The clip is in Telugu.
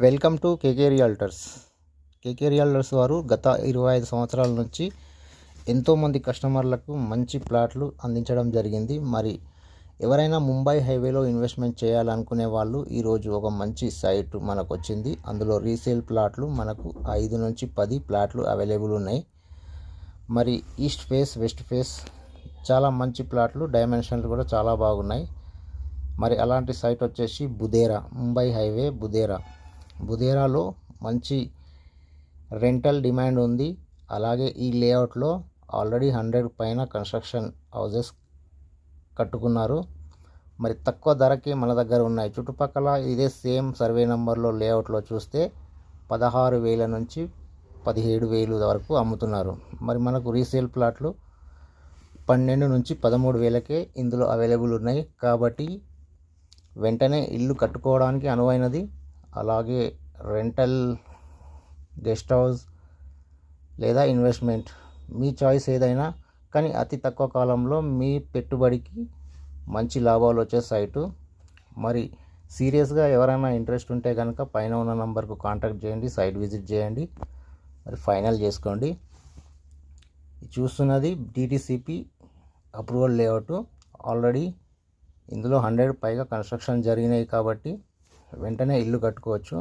Welcome to KK realtors. KK realtors వారు గత 25 సంవత్సరాల నుంచి ఎంతోమంది కస్టమర్లకు మంచి ప్లాట్లు అందించడం జరిగింది. మరి ఎవరైనా ముంబై హైవేలో ఇన్వెస్ట్మెంట్ చేయాలనుకునే వాళ్ళు ఈరోజు ఒక మంచి సైట్ మనకు వచ్చింది. అందులో రీసేల్ ప్లాట్లు మనకు 5 నుంచి 10 ప్లాట్లు అవైలబుల్ ఉన్నాయి. మరి ఈస్ట్ ఫేస్, వెస్ట్ ఫేస్ చాలా మంచి ప్లాట్లు, డైమెన్షన్లు కూడా చాలా బాగున్నాయి. మరి అలాంటి సైట్ వచ్చేసి బుదేరా, ముంబై హైవే బుదేరాలో మంచి రెంటల్ డిమాండ్ ఉంది. అలాగే ఈ లేఅవుట్లో ఆల్రెడీ 100 పైన కన్స్ట్రక్షన్ హౌజెస్ కట్టుకున్నారు. మరి తక్కువ ధరకే మన దగ్గర ఉన్నాయి. చుట్టుపక్కల ఇదే సేమ్ సర్వే నెంబర్లో లేఅవుట్లో చూస్తే 16,000 నుంచి 17,000 వరకు అమ్ముతున్నారు. మరి మనకు రీసేల్ ప్లాట్లు 12 నుంచి 13,000కే ఇందులో అవైలబుల్ ఉన్నాయి. కాబట్టి వెంటనే ఇల్లు కట్టుకోవడానికి అనువైనది. అలాగే రెంటల్, గెస్ట్ హౌస్ లేదా ఇన్వెస్ట్మెంట్ మీ చాయిస్ ఏదైనా, కానీ అతి తక్కువ కాలంలో మీ పెట్టుబడికి మంచి లాభాలు వచ్చే సైటు. మరి సీరియస్గా ఎవరైనా ఇంట్రెస్ట్ ఉంటే కనుక పైన ఉన్న నంబర్కు కాంటాక్ట్ చేయండి, సైట్ విజిట్ చేయండి, మరి ఫైనల్ చేసుకోండి. చూస్తున్నది డిటిసిపి అప్రూవల్ లేఅవుట్. ఆల్రెడీ ఇందులో 100 పైగా కన్స్ట్రక్షన్ జరిగినాయి కాబట్టి వెంటనే ఇల్లు కట్టుకోవచ్చు.